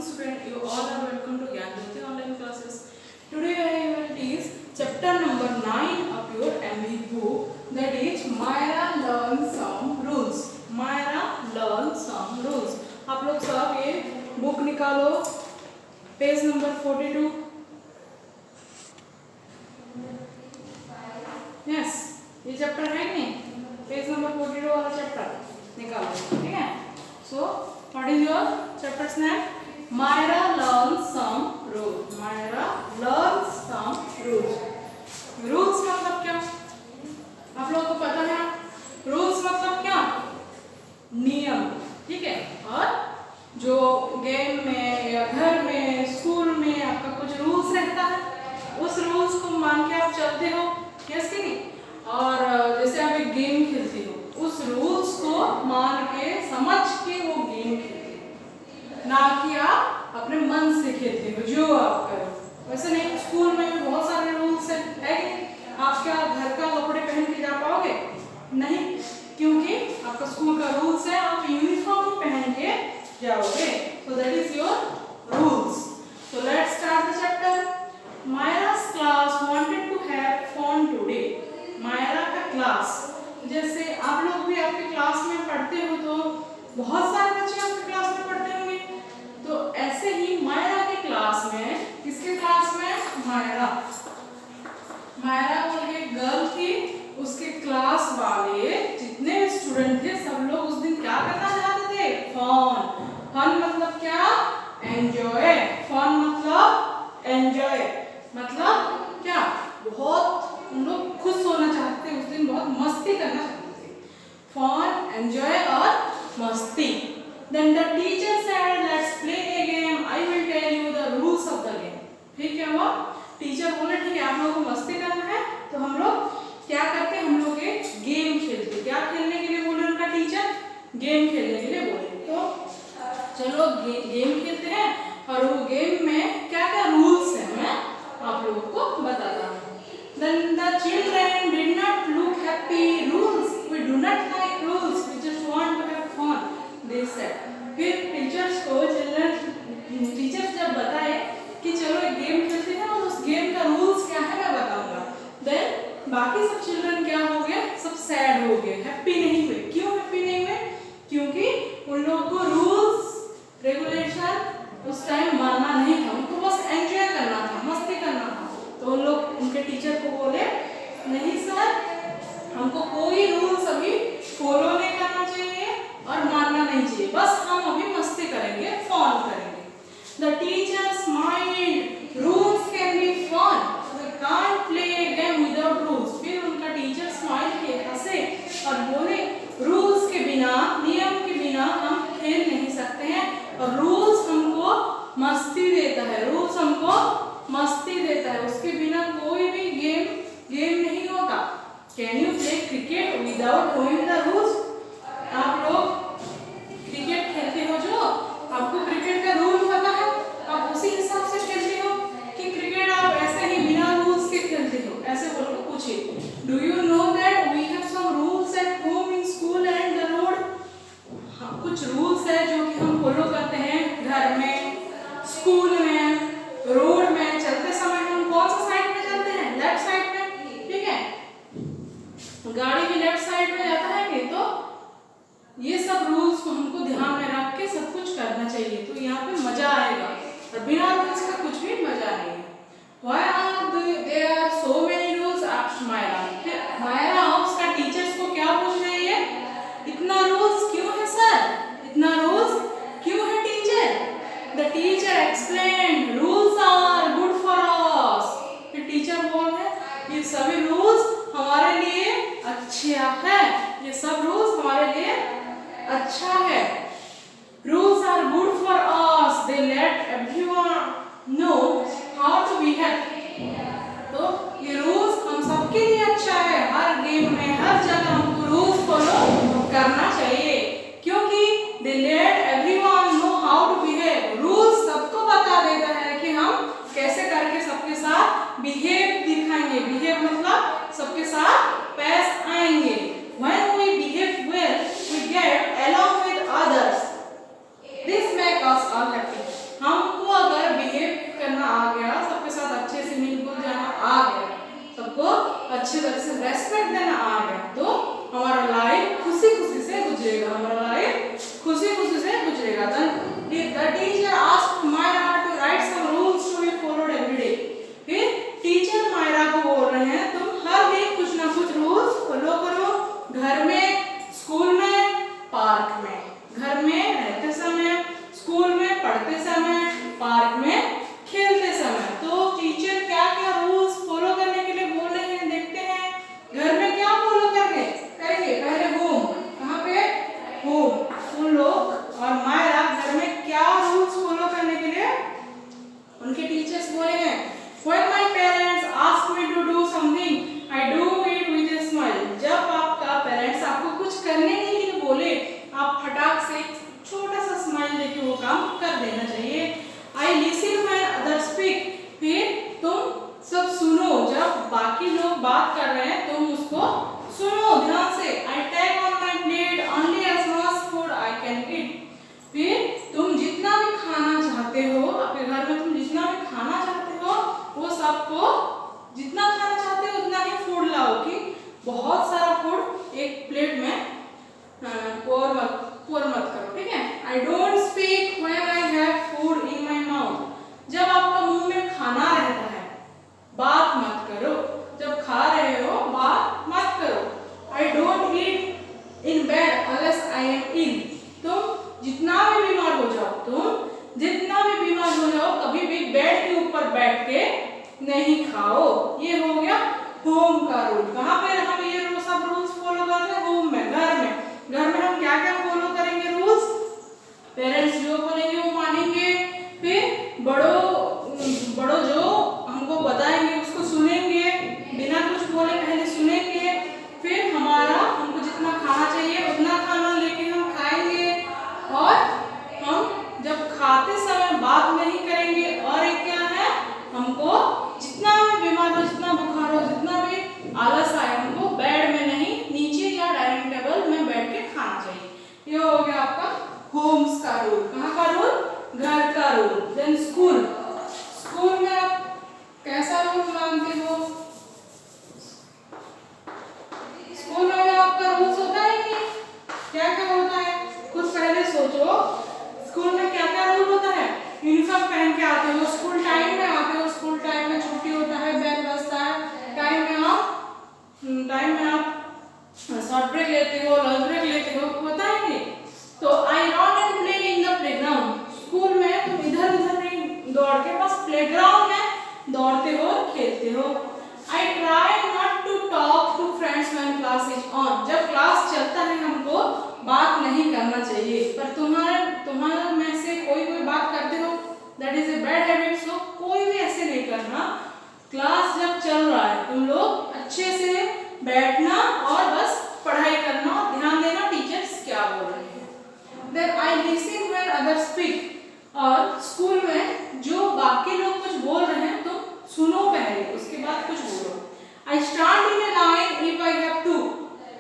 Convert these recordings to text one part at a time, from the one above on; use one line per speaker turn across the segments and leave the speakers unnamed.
morning student, you all are welcome to Gyan Jyoti online classes. Today I will teach chapter number 9 of your MV book, that is Myra Learn Some Rules. Myra Learn Some Rules. आप लोग सब ये book निकालो, page number 42. Yes, ये chapter है नहीं, page number 42 वाला chapter निकालो, ठीक है. So what is your chapter's name? Myra learns some rules. Myra learns some rules. Rules मतलब क्या? आप लोगों को पता है? Rules मतलब क्या? नियम, ठीक है. और जो गेम में या घर में, स्कूल में आपका कुछ रूल्स रहता है, उस रूल्स को मान के आप चलते हो, यस कि नहीं. और जैसे आप एक गेम खेलते हो, उस रूल्स को मान के समझ के वो गेम खेलते हो, ना कि आप अपने मन से खेलते हो जो आप करो. वैसे नहीं, स्कूल में भी बहुत सारे रूल्स है. आप क्या घर का कपड़े पहन के जा पाओगे? नहीं, क्योंकि आपका स्कूल का रूल्स है, आप यूनिफॉर्म पहन के जाओगे. So that is your rules. So let's start the chapter. Myra's class wanted to have fun today. Myra का क्लास, जैसे आप लोग भी आपके क्लास में पढ़ते हो तो बहुत सारे बच्चे आपके क्लास में पढ़ते होंगे, तो ऐसे ही मायरा के क्लास में, किसके क्लास में? मायरा. मायरा बोल के गर्ल थी, उसके क्लास वाले जितने स्टूडेंट थे सब लोग उस दिन क्या करना चाहते थे? फन. फन मतलब क्या? एंजॉय. फन मतलब एंजॉय, मतलब क्या? बहुत उन लोग खुश होना चाहते थे उस दिन, बहुत मस्ती करना चाहते थे. फन, एंजॉय और मस्ती. Then the teacher said, let's play a game. I will tell you the rules of the game. ठीक है हुआ? टीचर बोले ठीक है, आप लोगों को मस्ती करना है, तो हम लोग क्या करते हैं? हम लोग एक गेम खेलते. क्या खेलने के लिए बोले उनका टीचर? गेम खेलने के लिए बोले. तो चलो गेम खेलते हैं, और वो गेम में क्या क्या रूल्स है मैं आप लोगों को बताता हूँ. Then the children did not look happy. Rules, we do not like rules. We just want to have fun. They said. फिर टीचर्स को टीचर्स जब बताए कि चलो एक गेम खेलते हैं और उस गेम का रूल्स क्या है मैं बताऊंगा, देन बाकी सब चिल्ड्रन क्या हो गए? सब सैड हो गए, हैप्पी नहीं हुए. क्यों हैप्पी नहीं हुए? क्योंकि उन लोगों को रूल्स रेगुलेशन उस टाइम मानना नहीं था, उनको बस एंजॉय करना था, मस्ती करना था. तो उन लोग उनके टीचर को बोले नहीं सर, हमको कोई रूल्स अभी फॉलो नहीं करना चाहिए और मानना नहीं चाहिए, बस हम अभी मस्ती करेंगे, फन करेंगे. The teacher smiled. Rules can be fun, we can't play a game without rules. फिर उनका टीचर स्माइल किए, हंसे और बोले रूल्स के बिना, नियम के बिना हम खेल नहीं सकते हैं, और रूल्स हमको मस्ती देता है. रूल्स हमको मस्ती देता है, उसके बिना कोई भी गेम नहीं होता. Can you play cricket without knowing the rules? आप लोग क्रिकेट खेलते हो, जो आपको क्रिकेट का रूल पता है, आप उसी हिसाब से खेलते हो कि क्रिकेट आप ऐसे ही बिना रूल्स के खेलते हो? ऐसे बोल के पूछिए. Do you know that we have some rules at home, in school and the road? कुछ रूल्स है जो कि हम फॉलो करते हैं घर में, स्कूल में, रोड में. चलते समय हम कौन सा साइड में चलते हैं? लेफ्ट साइड में, ठीक है. गाड़ी भी लेफ्ट साइड में जाता है कि, तो ये सब रूल्स को हमको ध्यान में रख के सब कुछ करना चाहिए, तो यहाँ पे मजा आएगा. और बिना रूल्स का कुछ भी मजा नहीं है. Why are there are so many rules? asked Myra. Myra उसका टीचर्स को क्या पूछ रही है? इतना रूल्स क्यों है सर? इतना रूल्स क्यों है teacher? The teacher explained, rules are good for us. फिर टीचर बोल रहे हैं ये सभी रूल्स हमारे लिए अच्छा है, ये सब रूल्स हमारे लिए अच्छा है. Rules are good for us. They let everyone know how to behave. तो ये रूल्स हम सबके लिए अच्छा है. हर गेम में, हर जगह हमको रूल्स फॉलो करना चाहिए, क्योंकि they let everyone know how to behave. Rules सबको बता देता है कि हम कैसे करके सबके साथ बिहेव दिखाएंगे. बिहेव मतलब सबके साथ पेश आएंगे. When we behave well, we get along with others. अच्छे तरह से रेस्पेक्ट देना आ गया तो हमारा लाइफ खुशी खुशी से गुजरेगा, हमारा लाइफ खुशी खुशी से गुजरेगा। The teacher asked Myra to write some rules to be followed every day. फिर टीचर मायरा को बोल रहे हैं तुम हर दिन कुछ ना कुछ रूल्स फॉलो करो, घर में, स्कूल में, पार्क में। घर में रहते समय, स्कूल में पढ़ते समय, पार्क में खेलते समय। तो टीचर क्या क्या रूल्स फॉलो करने के लिए बोल रहे हैं देखते हैं। घर में क्या फॉलो करेंगे, पहले होम, कहाँ पे, होम। उन लोग और मायरा घर में क्या रूल्स फॉलो करने के लिए उनके टीचर्स बोले हैं। When my parents ask me to do something, I do it with a smile. जब आपका पेरेंट्स आपको कुछ करने के लिए बोले, आप फटाक से छोटा सा स्माइल देके वो काम कर देना चाहिए। I listen when others speak. फिर तुम सब सुनो, जब बाकी लोग बात कर रहे हैं तुम उसको सुनो ध्यान से। I take on my plate only as much food I can eat. फिर तुम जितना भी खाना चाहते हो, अपने घर में तुम जितना भी खाना चाहते हो वो सबको जितना खाना चाहते हो उतना ही फूड लाओ, कि बहुत सारा फूड एक प्लेट में पोर मत करो, ठीक है। I don't speak when I have food in my mouth. जब आपका मुंह में खाना रहता है बात मत करो, जब खा रहे हो बात मत करो। I don't eat in bed unless I am ill. तुम जितना भी बीमार हो जाओ, कभी भी बेड के ऊपर बैठ के नहीं खाओ। ये हो गया होम का रूल। कहाँ पे हम ये सब रूल्स फॉलो करते हैं, होम में, घर में हम क्या क्या फॉलो करेंगे रूल्स, पेरेंट्स जो बोलेंगे वो मानेंगे। फिर बड़ों जो हमको बताएंगे उसको सुनेंगे, बिना कुछ बोले पहले सुनेंगे। फिर हमको जितना खाना चाहिए उतना खाना लेके हम खाएंगे, और हम जब खाते समय बात नहीं करेंगे। और एक क्या है, हमको जितना भी बीमार हो, जितना बुखार हो, जितना भी आलस आए, हमको बेड में नहीं नीचे या डाइनिंग टेबल में बैठ के खाना चाहिए। ये हो गया आपका होम्स का रूल। कहाँ का रूल, घर का रूल। देन स्कूल में आप कैसा रूल मानते हो, स्कूल में आपका रूल्स होता है कि क्या क्या होता है, कुछ पहले सोचो। स्कूल में क्या क्या रूल होता है, यूनिफॉर्म पहन के आते हो, स्कूल टाइम में आते हो, स्कूल टाइम में छुट्टी होता है, बेल बजता है, टाइम में आप शॉर्ट ब्रेक लेते हो, लंच ब्रेक लेते हो, होता है नहीं। तो I run and play in the playground. School में तुम इधर उधर नहीं दौड़ के, बस प्लेग्राउंड में दौड़ते हो, खेलते हो। I try not to talk to friends when class is on. जब क्लास चलता है हमको बात नहीं करना चाहिए, पर तुम्हारे में से कोई बात करते हो, that is a bad habit. So कोई भी ऐसे नहीं करना। क्लास जब चल रहा है तुम लोग अच्छे से बैठना और बस पढ़ाई करना, ध्यान देना टीचर्स क्या बोल रहे हैं। Then I listen when others speak. और स्कूल में जो बाकी लोग कुछ बोल रहे हैं तुम सुनो पहले, उसके बाद कुछ बोलो। I stand in a line if I have to.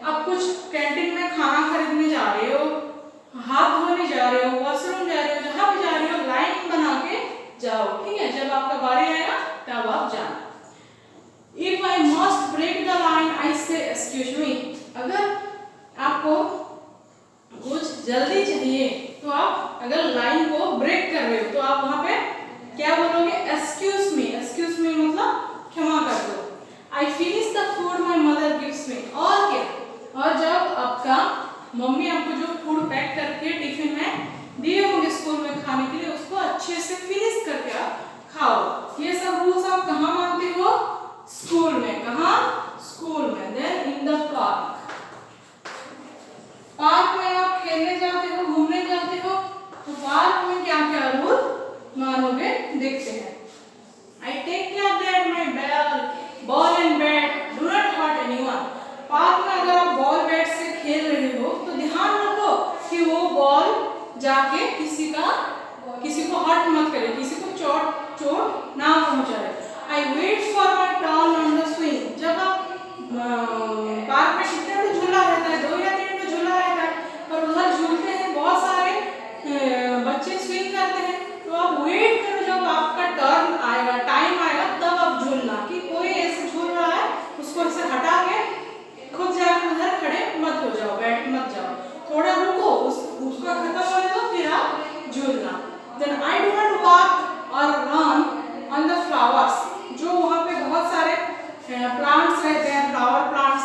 अब कुछ कैंटीन में खाना खरीदने जा रहे हो, हाथ धोने जा रहे हो, वॉशरूम जा रहे हो, जहां भी जा रहे हो लाइन बना के जाओ, ठीक है। जब आपका बारी आएगा तब आप जाना। If I must break the line I say excuse मी। अगर आपको कुछ जल्दी चाहिए तो आप अगर लाइन को ब्रेक कर रहे हो तो आप वहां पे क्या बोलोगे, एक्सक्यूज मी। एक्सक्यूज मी मतलब क्षमा कर दो। I finish the food my mother gives me. और क्या, और जब आपका मम्मी आपको जो फूड पैक करके टिफिन में दिए होंगे स्कूल में खाने के लिए, उसको अच्छे से फिनिश करके आप खाओ। ये सब रूल्स आप कहाँ मानते हो, स्कूल में। कहाँ, स्कूल में। देन इन द पार्क में आप खेलने जाते हो, घूमने जाते हो, तो पार्क में क्या क्या रूल मानोगे देखते then I do not walk और रन ऑन द फ्लावर्स। जो वहाँ पे बहुत सारे प्लांट्स रहते हैं, फ्लावर प्लांट्स,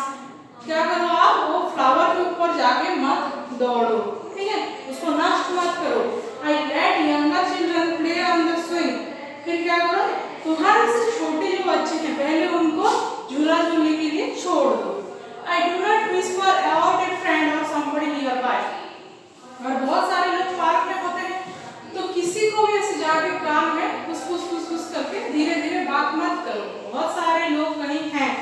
क्या करो आप, वो फ्लावर के ऊपर जाके मत दौड़ो, ठीक है, उसको नष्ट मत करो। I let younger children play on the swing. फिर क्या करो, तुम्हारे से छोटे जो बच्चे हैं पहले उनको झूला झूलने के लिए छोड़ दो। आई do not whisper about A friend और समबडी नियर बाय। और बहुत सारे लोग पार्क में होते हैं, तो किसी को भी ऐसे जाके कान में फुस फुस फुस फुस करके धीरे धीरे बात मत करो। बहुत सारे लोग कहीं हैं,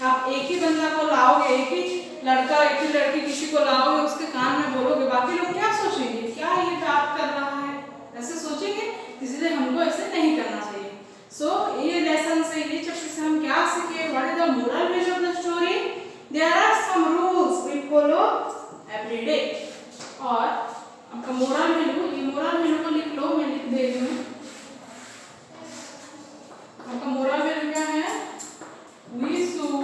आप एक ही बंदा को लाओगे, एक ही लड़का एक ही लड़की किसी को लाओगे, उसके कान में बोलोगे, बाकी लोग क्या सोचेंगे, क्या ये बात कर रहा है, ऐसे सोचेंगे। इसलिए हमको ऐसे नहीं करना चाहिए। सो ये लेसन से, ये चैप्टर से हम क्या सीखे, what is the moral value of the story, there are some rules we follow every day. और आपका मोरल वैल्यू, ये मोरल वैल्यू को लिख लो, मैं लिख दे रही हूँ। आपका मोरल वैल्यू क्या है, we should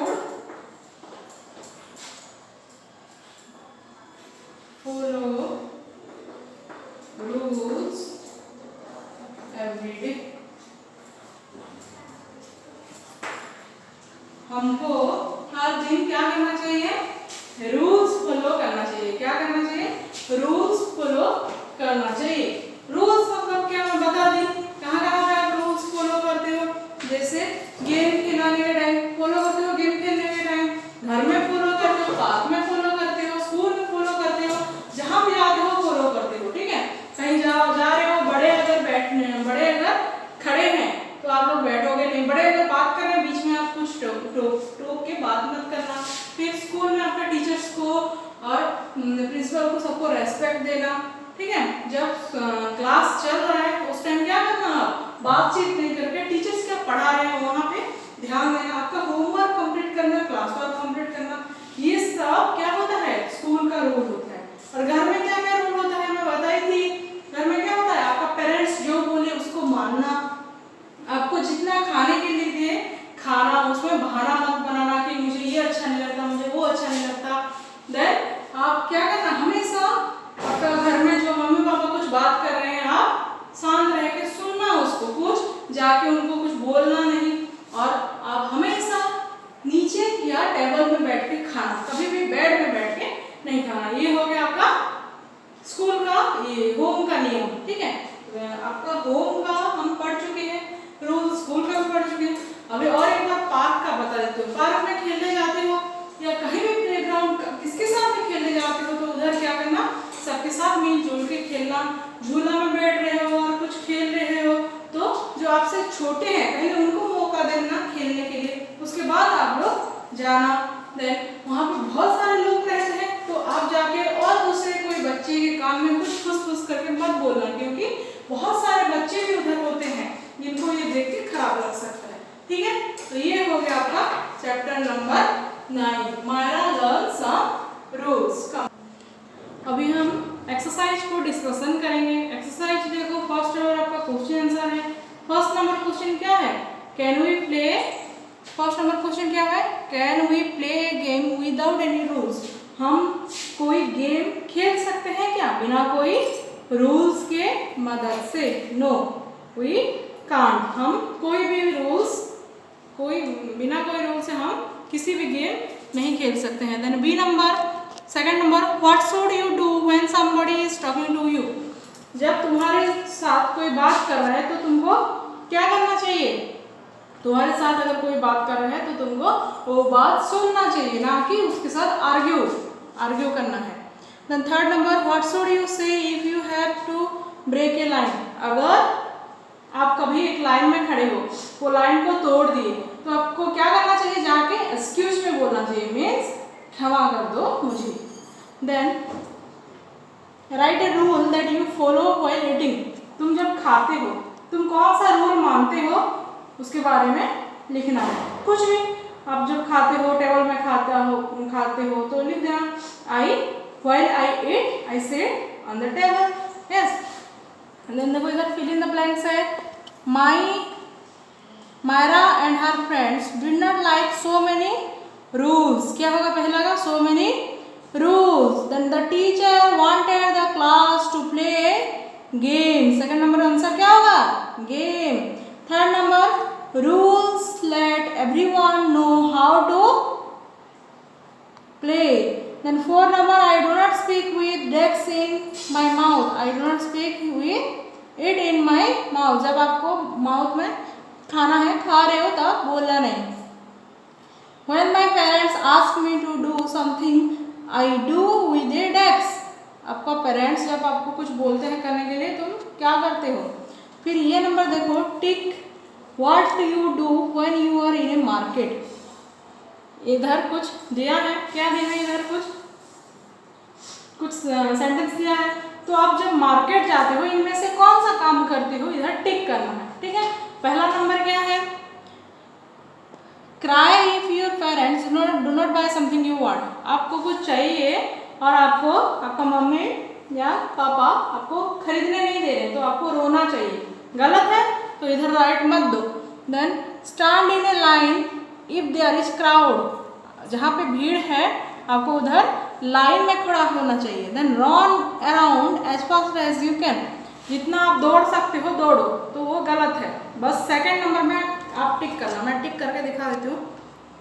follow rules every day। हमको हर दिन क्या करना चाहिए, रूल्स फॉलो करना चाहिए। क्या करना चाहिए, रूल्स फॉलो करना चाहिए। रूल्स मतलब क्या, मैं बता दी, कहाँ कहाँ पे आप रूल्स फॉलो करते हो। जैसे गेम खिलाने के टाइम फॉलो करते हो, गेम खेलने के टाइम, घर में फॉलो करते हो, पार्क में फॉलो करते हो, स्कूल में फॉलो करते हो, जहाँ भी जाते हो फॉलो करते हो, ठीक है। कहीं जा रहे हो, बड़े अगर खड़े हैं तो आप लोग बैठोगे नहीं, बड़े अगर बात कर रहे हैं बीच में आप कुछ टोक के बात मत करना। फिर स्कूल में आपका टीचर्स को और प्रिंसिपल को सबको रेस्पेक्ट देना, ठीक है। जब क्लास चल रहा है उस टाइम क्या करना, बातचीत नहीं करके टीचर्स क्या पढ़ा रहे हैं वहाँ पे ध्यान देना, आपका होमवर्क कंप्लीट करना, क्लास वर्क कंप्लीट करना, ये सब क्या होता है, स्कूल का रूल होता है। और घर में क्या क्या रूल होता है, मैं बताई थी, घर में क्या होता है, आपका पेरेंट्स जो बोले उसको मानना, आपको जितना खाने के लिए दे खाना, उसमें बहाना मत बनाना कि मुझे ये अच्छा नहीं लगता, मुझे वो अच्छा नहीं लगता। देन आप क्या करना, हमेशा आपका घर में जो मम्मी पापा कुछ बात कर रहे हैं आप शांत रह के सुनना उसको, कुछ जाके उनको कुछ बोलना नहीं। और आप हमेशा नीचे या टेबल में बैठ के खाना, कभी भी बेड में बैठ के नहीं खाना। ये हो गया आपका स्कूल का, ये होम का नियम, ठीक है। आपका होम का हम पढ़ चुके हैं रूल, स्कूल का भी पढ़ चुके हैं। अभी और एक बार पार्क का बता देते हो। पार्क में खेलने जाते हो या कहीं भी प्लेग्राउंड किसके साथ में खेलने जाते हो, तो उधर क्या करना, सबके साथ मिलजुल के खेलना। झूला में बैठ रहे हो और कुछ खेल रहे हो तो जो आपसे छोटे हैं पहले उनको मौका देना खेलने के लिए, उसके बाद आप लोग जाना। देन वहाँ पे बहुत सारे लोग रहते हैं तो आप जाके और दूसरे कोई बच्चे के कान में कुछ फुस फुस करके मत बोलना, क्योंकि बहुत सारे बच्चे भी उधर होते हैं जिनको ये देख के खराब लग सकता है, ठीक है। तो ये हो गया आपका chapter number 9, Myra learn some rules. अभी हम एक्सरसाइज को डिस्कशन करेंगे। एक्सरसाइज देखो, फर्स्ट नंबर आपका क्वेश्चन आंसर है। फर्स्ट नंबर क्वेश्चन क्या है, can we play, first number question क्या है, can we play a game without any rules. हम कोई गेम खेल सकते हैं क्या बिना कोई रूल्स के मदद से, नो वी कांट। हम कोई भी रूल्स, बिना कोई रूल से हम किसी भी गेम नहीं खेल सकते हैं। Then B number, second number, what should you do when somebody is talking to you. जब तुम्हारे साथ कोई बात कर रहा है तो तुमको क्या करना चाहिए, तुम्हारे साथ अगर कोई बात कर रहा है तो तुमको वो बात सुनना चाहिए, ना कि उसके साथ आर्ग्यू करना है। Then third number, what should you say if you have to break a line. अगर आप कभी एक लाइन में खड़े हो, वो लाइन को तोड़ दिए तो आपको क्या करना चाहिए, जाके एक्सक्यूज में बोलना चाहिए, मीन्स क्षमा कर दो मुझे। Then write a rule that you follow while eating. तुम जब खाते हो तुम कौन सा रूल मानते हो उसके बारे में लिखना है, कुछ भी। आप जब खाते हो, टेबल में खाते हो तो लिख देना, while I eat I sit on the table, yes. Then देखो इधर फिल इन द ब्लैंक्स है, Myra and her friends did not like so many rules. क्या होगा पहला का, so many rules. Then the teacher wanted the class to play game. Second number answer क्या होगा? Game. Third number rules let everyone know how to play. Then fourth number I do not speak with desks in my mouth. I do not speak with it in my mouth. जब आपको mouth में खाना है, खा रहे हो, तब बोलना नहीं। When my parents ask me to do something, I do with a desk. आपका पेरेंट्स जब आपको कुछ बोलते हैं करने के लिए, तुम क्या करते हो? फिर ये नंबर देखो, tick what you do when you are in a market. इधर कुछ दिया है, क्या दिया है? इधर कुछ सेंटेंस दिया है। तो आप जब मार्केट जाते हो, इनमें से कौन सा काम करते हो, इधर टिक करना है। ठीक है, पहला नंबर क्या है? Cry if your parents do not buy something you want. आपको कुछ चाहिए और आपको आपका मम्मी या पापा आपको खरीदने नहीं दे रहे, तो आपको रोना चाहिए। गलत है, तो इधर राइट मत दो। Then stand in a line if there is crowd. जहाँ पे भीड़ है, आपको उधर लाइन में खड़ा होना चाहिए। Then run around as fast as you can. जितना आप दौड़ सकते हो दौड़ो, तो वो गलत है। बस सेकंड नंबर में आप टिक करना। मैं टिक करके दिखा देती हूँ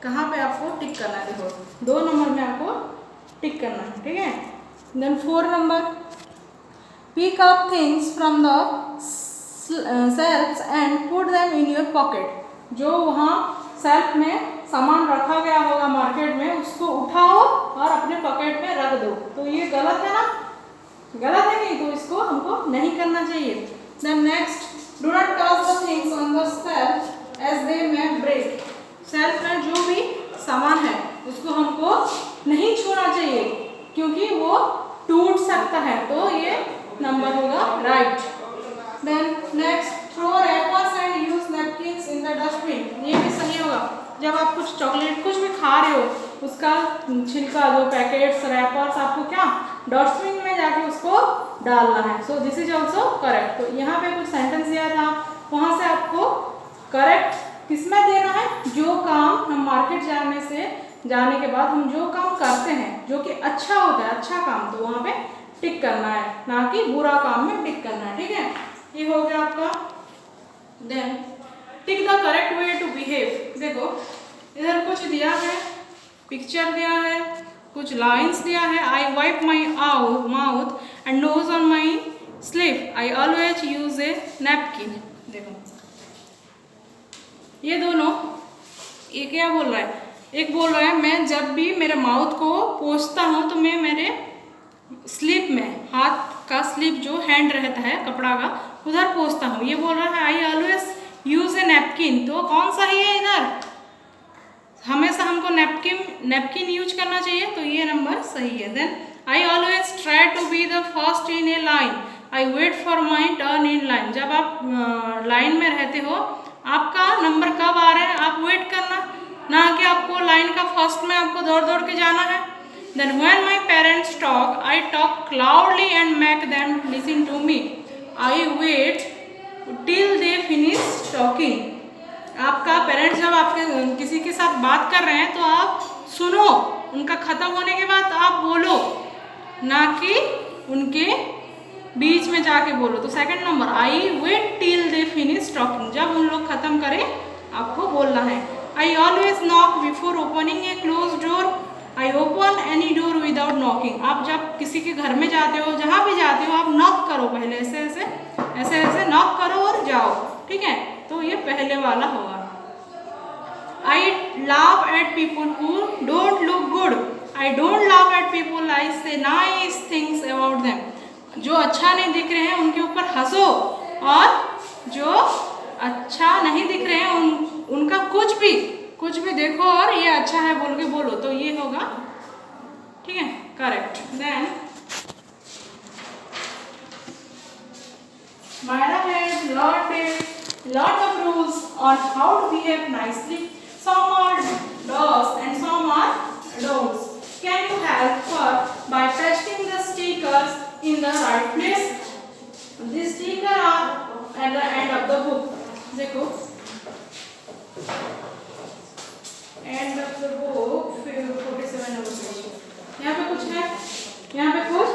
कहाँ पे आपको टिक करना है। देखो, 2 नंबर में आपको टिक करना है। ठीक है, then 4 number pick up things from the shelves and put them in your pocket. जो वहाँ सेल्फ में सामान रखा गया होगा मार्केट में, उसको उठाओ और अपने पॉकेट में रख दो। तो ये गलत है ना? गलत है नहीं, तो इसको हमको नहीं करना चाहिए। Then next, do not touch the things on the shelf as they may break. Shelf में जो भी सामान है उसको हमको नहीं छूना चाहिए, क्योंकि वो टूट सकता है। तो ये नंबर होगा right. Then next, throw wrappers and use napkins in the dustbin. ये भी सही होगा। जब आप कुछ चॉकलेट कुछ भी खा रहे हो, उसका छिलका, जो पैकेट्स, रैपर्स, आपको क्या डस्टबिन में जाके उसको डालना है। So this is also correct. तो यहाँ पे कुछ सेंटेंस दिया था, वहाँ से आपको करेक्ट किसमें देना है? जो काम हम मार्केट जाने के बाद हम जो काम करते हैं, जो कि अच्छा होता है, अच्छा काम, तो वहाँ पे टिक करना है, ना कि बुरा काम में टिक करना है। ठीक है, ये हो गया आपका। Then tick the correct way to behave. देखो, इधर कुछ दिया है, पिक्चर दिया है, कुछ लाइन्स दिया है। I wipe my mouth and nose on my sleeve. I always use a napkin. देखो, ये दोनों, ये क्या बोल रहा है? एक बोल रहा है मैं जब भी मेरे माउथ को पोंछता हूँ, तो मैं मेरे स्लीव में, हाथ का स्लीव जो हैंड रहता है कपड़ा का, उधर पोंछता हूँ। ये बोल रहा है I always use a napkin. तो कौन सा ही है इधर? हमेशा हमको नैपकिन यूज करना चाहिए, तो ये नंबर सही है। Then I always try to be the first in a line. I wait for my turn in line. जब आप लाइन में रहते हो, आपका नंबर कब आ रहा है आप वेट करना, ना कि आपको लाइन का फर्स्ट में आपको दौड़ दौड़ के जाना है। Then when my parents talk, I talk loudly and make them listen to me. I wait till they finish talking. आपका पेरेंट्स जब आपके किसी के साथ बात कर रहे हैं, तो आप सुनो, उनका ख़त्म होने के बाद आप बोलो, ना कि उनके बीच में जाके बोलो। तो second number, I wait till they finish talking. जब उन लोग खत्म करें, आपको बोलना है। I always knock before opening a close door. I open any door without knocking. आप जब किसी के घर में जाते हो, जहाँ भी जाते हो, आप नॉक करो पहले, ऐसे नॉक करो और जाओ। ठीक है, तो ये पहले वाला होगा। I laugh at people who don't look good. I don't laugh at people, I say nice things about them. जो अच्छा नहीं दिख रहे हैं उनके ऊपर हंसो, और जो अच्छा नहीं दिख रहे हैं उनका कुछ भी देखो और ये अच्छा है बोल के बोलो। तो ये होगा, ठीक है, correct. Then Myra has learned a lot of rules on how to behave nicely. Some are does and some are don'ts. Can you help her by pasting the stickers in the right place? These stickers are at the end of the book. देखो, end of the book 47 number page. यहाँ पे कुछ है, यहाँ पे कुछ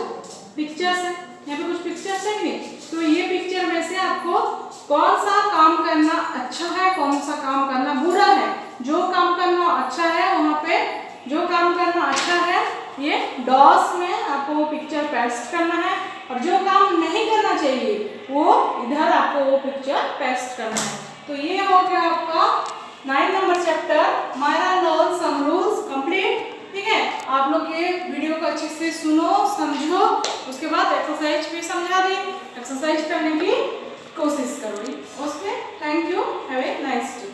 pictures है, यहाँ पे कुछ पिक्चर्स है नहीं, तो ये पिक्चर में से आपको कौन सा काम करना अच्छा है, कौन सा काम करना बुरा है। जो काम करना अच्छा है वहाँ पे, जो काम करना अच्छा है ये डॉस में आपको वो पिक्चर पेस्ट करना है, और जो काम नहीं करना चाहिए वो इधर आपको वो पिक्चर पेस्ट करना है। तो ये हो गया आपका 9 number chapter Myra learn some rules complete. ठीक है, आप लोग ये वीडियो को अच्छे से सुनो, समझो, उसके बाद एक्सरसाइज भी समझा दी, एक्सरसाइज करने की कोशिश करो। Okay, thank you, have a nice day.